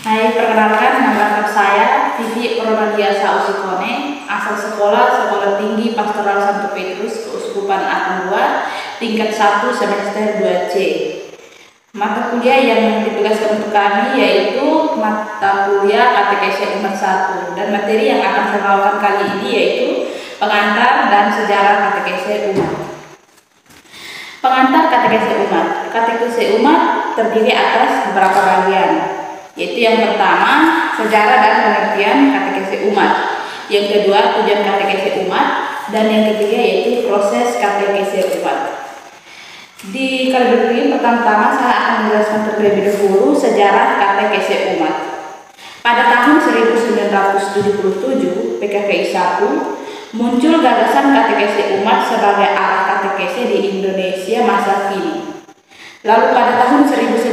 Hai, perkenalkan nama lengkap saya Vivi Ronadia Sausikone, asal Sekolah Tinggi Pastoral Santo Petrus, Keuskupan Akan II, tingkat 1 semester 2C. Mata kuliah yang ditugaskan untuk kami yaitu mata kuliah Katekese Umat 1, dan materi yang akan saya bawakan kali ini yaitu pengantar dan sejarah Katekese Umat. Pengantar Katekese Umat. Katekese Umat terdiri atas beberapa bagian, yaitu yang pertama sejarah dan pengertian katekese umat, yang kedua tujuan katekese umat, dan yang ketiga yaitu proses katekese umat. Di kali ini pertama-tama saya akan menjelaskan terlebih dahulu sejarah katekese umat. Pada tahun 1977 PKKI 1 muncul gagasan katekese umat sebagai arah katekese di Indonesia masa kini. Lalu pada tahun 1980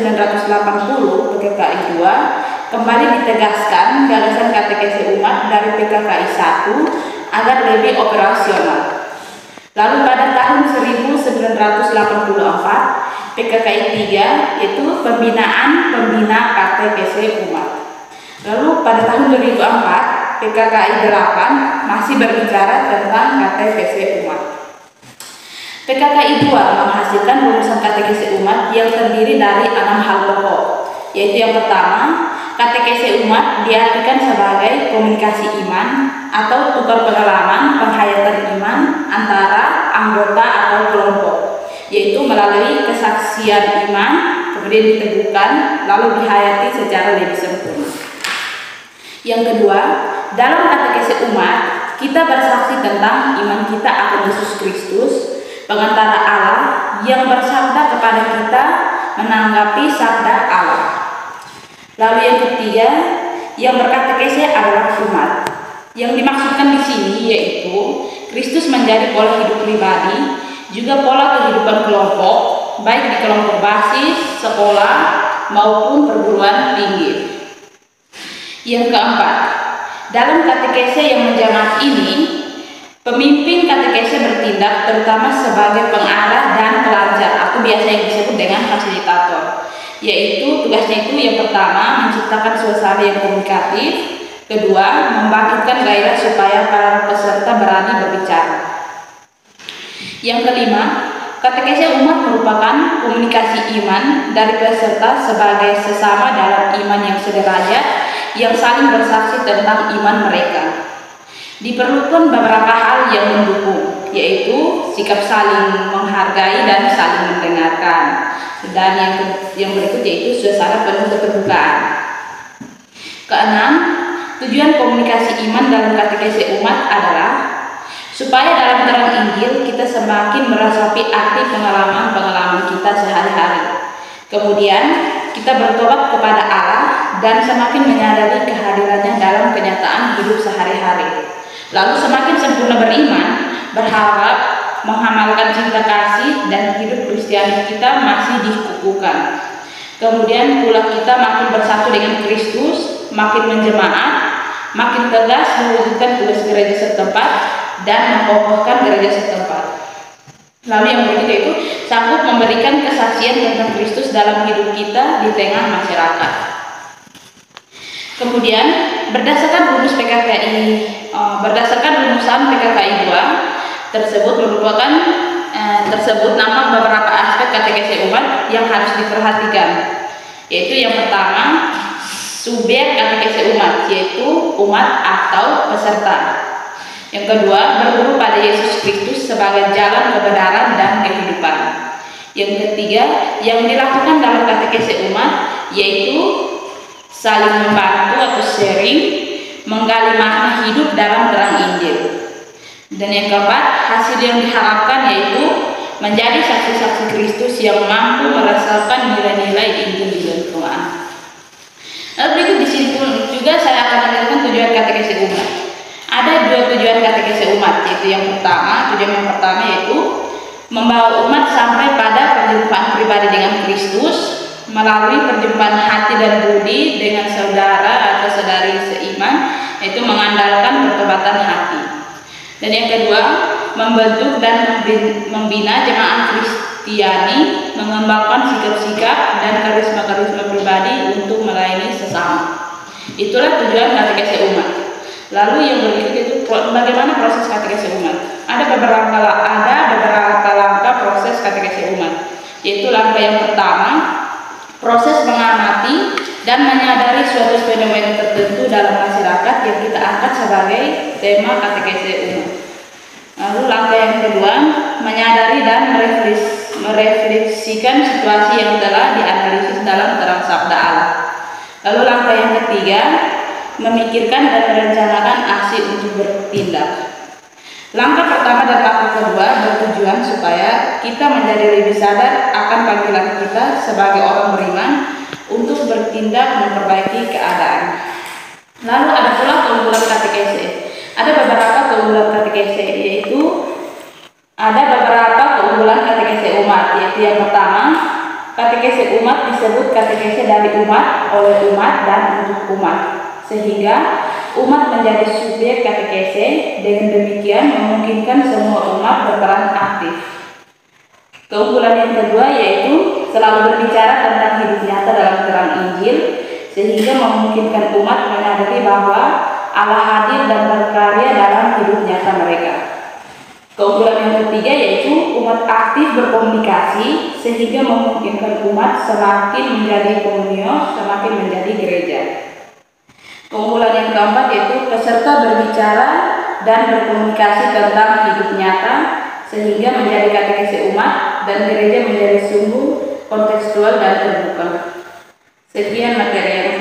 PKKI 2 kembali ditegaskan gagasan katekese umat dari PKKI 1 agar lebih operasional. Lalu pada tahun 1984 PKKI 3 yaitu pembinaan pembina katekese umat. Lalu pada tahun 2004 PKKI 8 masih berbicara tentang katekese umat. PKKI 2 menghasilkan rumusan katekese umat yang terdiri dari 6 hal pokok, yaitu yang pertama, katekese umat diartikan sebagai komunikasi iman atau tukar pengalaman penghayatan iman antara anggota atau kelompok, yaitu melalui kesaksian iman, kemudian diteguhkan, lalu dihayati secara lebih sempurna. Yang kedua, dalam katekese umat, kita bersaksi tentang iman kita akan Yesus Kristus, pengantara Allah yang bersabda kepada kita menanggapi sabda Allah. Lalu yang ketiga, yang berkatekese adalah umat. Yang dimaksudkan di sini yaitu Kristus menjadi pola hidup pribadi, juga pola kehidupan kelompok, baik di kelompok basis, sekolah maupun perguruan tinggi. Yang keempat, dalam katekese yang menjamaah ini, pemimpin katekese bertindak terutama sebagai pengarah dan pelancar atau biasa yang disebut dengan fasilitator, yaitu tugasnya itu yang pertama menciptakan suasana yang komunikatif, kedua membangkitkan gairah supaya para peserta berani berbicara. Yang kelima, katekese umat merupakan komunikasi iman dari peserta sebagai sesama dalam iman yang sederajat yang saling bersaksi tentang iman mereka. Diperlukan beberapa hal yang mendukung, yaitu sikap saling menghargai dan saling mendengarkan, dan yang berikut yaitu suasana penuh keterbukaan. Keenam, tujuan komunikasi iman dalam katekese umat adalah supaya dalam terang Injil kita semakin merasapi arti pengalaman-pengalaman kita sehari-hari. Kemudian kita bertobat kepada Allah dan semakin menyadari kehadirannya dalam kenyataan hidup sehari-hari. Lalu semakin sempurna beriman, berharap, mengamalkan cinta kasih, dan hidup Kristiani kita masih dikukuhkan. Kemudian pula kita makin bersatu dengan Kristus, makin menjemaat, makin tegas mewujudkan tugas gereja setempat dan mengokohkan gereja setempat. Lalu yang berikutnya itu sanggup memberikan kesaksian tentang Kristus dalam hidup kita di tengah masyarakat. Kemudian berdasarkan rumusan PKKI 2 tersebut merupakan tersebut nama beberapa aspek katekese umat yang harus diperhatikan, yaitu yang pertama subjek katekese umat, yaitu umat atau peserta. Yang kedua, berguru pada Yesus Kristus sebagai jalan kebenaran dan kehidupan. Yang ketiga, yang dilakukan dalam katekese umat yaitu saling membantu atau sharing, menggali makna hidup dalam terang Injil. Dan yang keempat, hasil yang diharapkan yaitu menjadi saksi-saksi Kristus yang mampu merasakan nilai-nilai Injil di lingkungan. Lalu berikut di sini juga saya akan menjelaskan tujuan katekese umat. Ada dua tujuan katekese umat, yaitu tujuan yang pertama yaitu membawa umat sampai pada perjumpaan pribadi dengan Kristus melalui perjumpaan hati dan budi dengan saudara atau saudari seiman, yaitu mengandalkan pertobatan hati. Dan yang kedua, membentuk dan membina jemaat Kristiani, mengembangkan sikap-sikap dan karisma-karisma pribadi untuk melayani sesama. Itulah tujuan katekese umat. Lalu yang berikut itu bagaimana proses katekese umat. Ada beberapa langkah proses katekese umat. Yaitu langkah yang pertama, proses mengamati dan menyadari suatu fenomena tertentu dalam masyarakat yang kita angkat sebagai tema katekese umat. Lalu langkah yang kedua, menyadari dan merefleksikan situasi yang telah dianalisis dalam terang sabda Allah. Lalu langkah yang ketiga, memikirkan dan merencanakan aksi untuk bertindak. Langkah pertama dan langkah kedua bertujuan supaya kita menjadi lebih sadar akan panggilan kita sebagai orang beriman untuk bertindak memperbaiki keadaan. Lalu ada pula keunggulan katekese. Ada beberapa keunggulan katekese, yaitu ada beberapa keunggulan katekese umat, yaitu yang pertama, katekese umat disebut katekese dari umat, oleh umat, dan untuk umat, sehingga umat menjadi subjek katekese. Dengan demikian memungkinkan semua umat berperan aktif. Keunggulan yang kedua yaitu selalu berbicara tentang hidup nyata dalam terang Injil, sehingga memungkinkan umat menyadari bahwa Allah hadir dan berkarya dalam hidup nyata mereka. Keunggulan yang ketiga yaitu umat aktif berkomunikasi, sehingga memungkinkan umat semakin menjadi komunio, semakin menjadi gereja. Keunggulan yang keempat yaitu peserta berbicara dan berkomunikasi tentang hidup nyata, sehingga menjadi katekese umat dan gereja menjadi sungguh kontekstual dan terbuka. Sekian materi yang